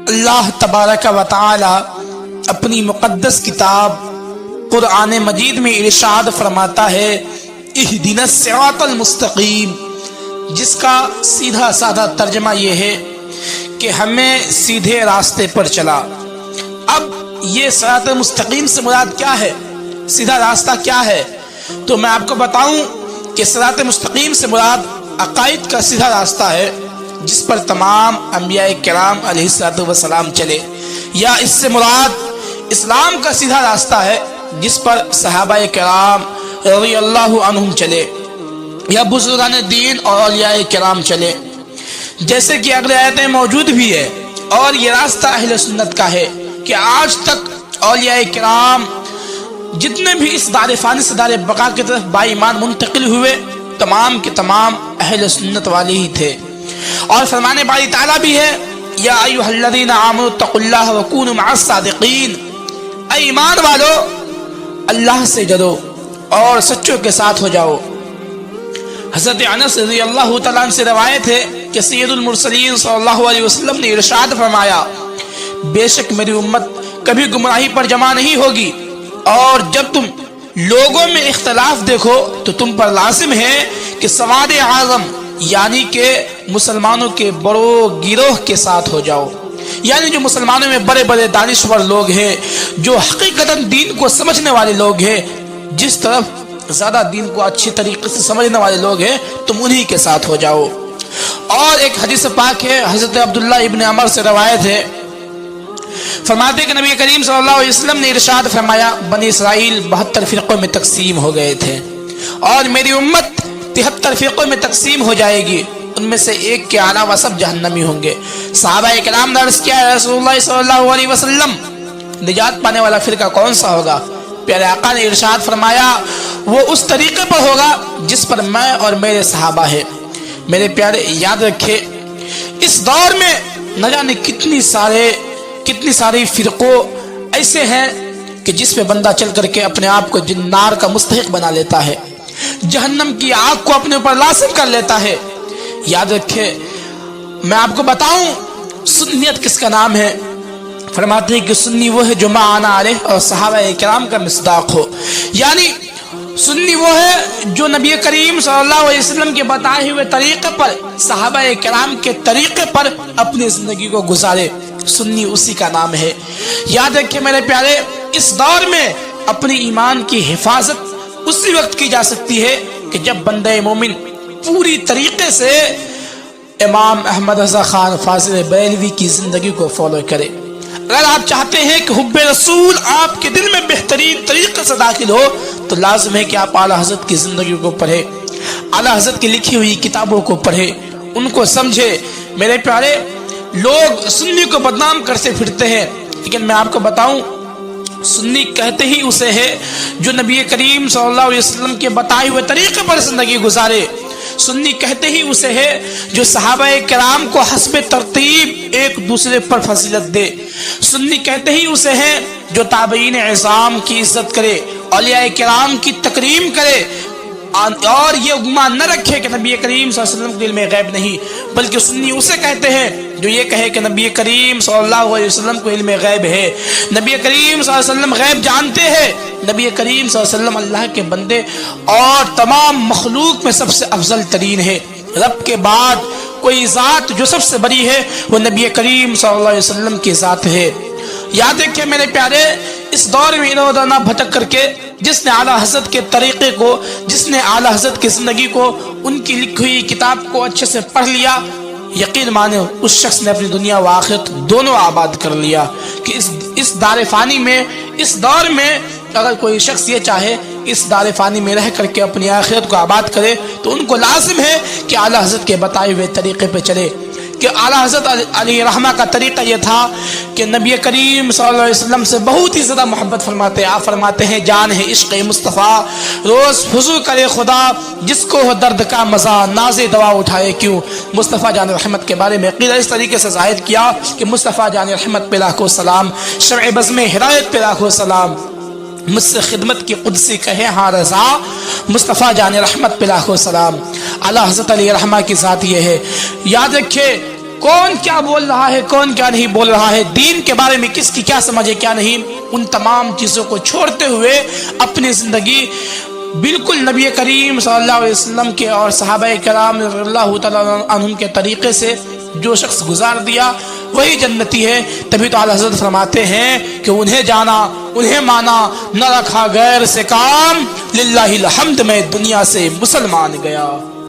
اللہ تبارک و تعالی اپنی مقدس کتاب قرآن مجید میں ارشاد فرماتا ہے اہدنا الصراط المستقیم، جس کا سیدھا سادہ ترجمہ یہ ہے کہ ہمیں سیدھے راستے پر چلا۔ اب یہ صراط مستقیم سے مراد کیا ہے، سیدھا راستہ کیا ہے؟ تو میں آپ کو بتاؤں کہ صراط مستقیم سے مراد عقائد کا سیدھا راستہ ہے جس پر تمام انبیاء کرام علیہ السلام چلے، یا اس سے مراد اسلام کا سیدھا راستہ ہے جس پر صحابہ کرام رضی اللہ عنہم چلے، یا بزرگان دین اور اولیاء کرام چلے، جیسے کہ اگلے آیتیں موجود بھی ہے۔ اور یہ راستہ اہل سنت کا ہے کہ آج تک اولیاء کرام جتنے بھی اس دار فانی سے دار بقا کی طرف با ایمان منتقل ہوئے، تمام کے تمام اہل سنت والے ہی تھے۔ اور فرمانے باری تعالیٰ بھی ہے یا ایھا الذین آمنوا اتقوا اللہ وکونوا مع الصادقین، اے ایمان والو اللہ سے ڈرو اور سچوں کے ساتھ ہو جاؤ۔ حضرت انس رضی اللہ تعالیٰ عنہ سے روایت ہے کہ سید المرسلین صلی اللہ علیہ وسلم نے ارشاد فرمایا بے شک میری امت کبھی گمراہی پر جمع نہیں ہوگی، اور جب تم لوگوں میں اختلاف دیکھو تو تم پر لازم ہے کہ سواد اعظم یعنی کہ مسلمانوں کے بڑوں گروہ کے ساتھ ہو جاؤ، یعنی جو مسلمانوں میں بڑے بڑے دانشور لوگ ہیں، جو حقیقتاً دین کو سمجھنے والے لوگ ہیں، جس طرف زیادہ دین کو اچھی طریقے سے سمجھنے والے لوگ ہیں، تم انہی کے ساتھ ہو جاؤ۔ اور ایک حدیث پاک ہے، حضرت عبداللہ ابن عمر سے روایت ہے، فرماتے کہ نبی کریم صلی اللہ علیہ وسلم نے ارشاد فرمایا بنی اسرائیل 72 فرقوں میں تقسیم ہو گئے تھے، اور میری امت 73 فرقوں میں تقسیم ہو جائے گی، ان میں سے ایک کے علاوہ سب جہنمی ہوں گے۔ صحابہ کرام نے عرض کیا ہے رسول اللہ صلی اللہ علیہ وسلم نجات پانے والا فرقہ کون سا ہوگا؟ پیارے آقا نے ارشاد فرمایا وہ اس طریقے پر ہوگا جس پر میں اور میرے صحابہ ہیں۔ میرے پیارے یاد رکھے اس دور میں نہ جانے کتنی ساری فرقوں ایسے ہیں کہ جس پہ بندہ چل کر کے اپنے آپ کو جنار کا مستحق بنا لیتا ہے، جہنم کی آگ کو اپنے اوپر لازم کر لیتا ہے۔ یاد رکھے میں آپ کو بتاؤں سنیت کس کا نام ہے، فرماتے ہیں کہ سنی وہ ہے جو ما انا علیہ اور صحابہ کرام کا مصداق ہو، یعنی سنی وہ ہے جو نبی کریم صلی اللہ علیہ وسلم کے بتائے ہوئے طریقے پر، صحابہ کرام کے طریقے پر اپنی زندگی کو گزارے، سنی اسی کا نام ہے۔ یاد رکھیں میرے پیارے اس دور میں اپنی ایمان کی حفاظت اسی وقت کی جا سکتی ہے کہ جب بندہ مومن پوری طریقے سے امام احمد رضا خان فاضل بریلوی کی زندگی کو فالو کرے۔ اگر آپ چاہتے ہیں کہ حب رسول آپ کے دل میں بہترین طریقے سے داخل ہو تو لازم ہے کہ آپ اعلیٰ حضرت کی زندگی کو پڑھیں، اعلیٰ حضرت کی لکھی ہوئی کتابوں کو پڑھیں، ان کو سمجھے۔ میرے پیارے لوگ سنی کو بدنام کرتے پھرتے ہیں، لیکن میں آپ کو بتاؤں سنی کہتے ہی اسے ہے جو نبی کریم صلی اللہ علیہ وسلم کے بتائے ہوئے طریقے پر زندگی گزارے، سنی کہتے ہی اسے ہے جو صحابہ کرام کو حسب ترتیب ایک دوسرے پر فضیلت دے، سنی کہتے ہی اسے ہے جو تابعین اعظام کی عزت کرے، اولیاء کرام کی تکریم کرے، اور یہ گمان نہ رکھے کہ نبی کریم صلی اللہ علیہ وسلم کے علم غیب نہیں، بلکہ سنی اسے کہتے ہیں جو یہ کہے کہ نبی کریم صلی اللہ علیہ وسلم کو علم غیب ہے، نبی کریم صلی اللہ علیہ وسلم غیب جانتے ہیں، نبی کریم صلی اللہ علیہ وسلم اللہ کے بندے اور تمام مخلوق میں سب سے افضل ترین ہے۔ رب کے بعد کوئی ذات جو سب سے بڑی ہے وہ نبی کریم صلی اللہ علیہ وسلم کی ذات ہے۔ یاد رکھیں میرے پیارے اس دور میں ادھر ادھر نہ بھٹک کر کے جس نے اعلیٰ حضرت کے طریقے کو، جس نے اعلیٰ حضرت کی زندگی کو، ان کی لکھی ہوئی کتاب کو اچھے سے پڑھ لیا، یقین مانے اس شخص نے اپنی دنیا و آخرت دونوں آباد کر لیا۔ کہ اس دار فانی میں، اس دور میں اگر کوئی شخص یہ چاہے اس دار فانی میں رہ کر کے اپنی آخرت کو آباد کرے تو ان کو لازم ہے کہ اعلیٰ حضرت کے بتائے ہوئے طریقے پہ چلے۔ کہ اعلیٰ حضرت علیہ رحمہ کا طریقہ یہ تھا کہ نبی کریم صلی اللہ علیہ وسلم سے بہت ہی زیادہ محبت فرماتے، آپ فرماتے ہیں جان ہے عشق مصطفیٰ روز حضور کرے خدا، جس کو ہو درد کا مزہ ناز دوا اٹھائے کیوں۔ مصطفیٰ جان رحمت کے بارے میں عقیدہ اس طریقے سے ظاہر کیا کہ مصطفیٰ جان رحمت پہ لاکھوں سلام، شمع بزم ہدایت پہ لاکھوں سلام، مجھ سے خدمت کی قدسی کہے ہاں رضا، مصطفیٰ جان رحمت پہ لاکھوں سلام۔ اعلیٰ حضرت علیہ رحمہ کی ذات یہ ہے۔ یاد رکھے کون کیا بول رہا ہے کون کیا نہیں بول رہا ہے، دین کے بارے میں کس کی کیا سمجھ ہے کیا نہیں، ان تمام چیزوں کو چھوڑتے ہوئے اپنی زندگی بالکل نبی کریم صلی اللہ علیہ وسلم کے اور صحابہ کرام رضی اللہ تعالیٰ عنہم کے طریقے سے جو شخص گزار دیا وہی جنتی ہے۔ تبھی تو اعلیٰ حضرت فرماتے ہیں کہ انہیں جانا انہیں مانا، نہ رکھا غیر سے کام، للہ الحمد میں دنیا سے مسلمان گیا۔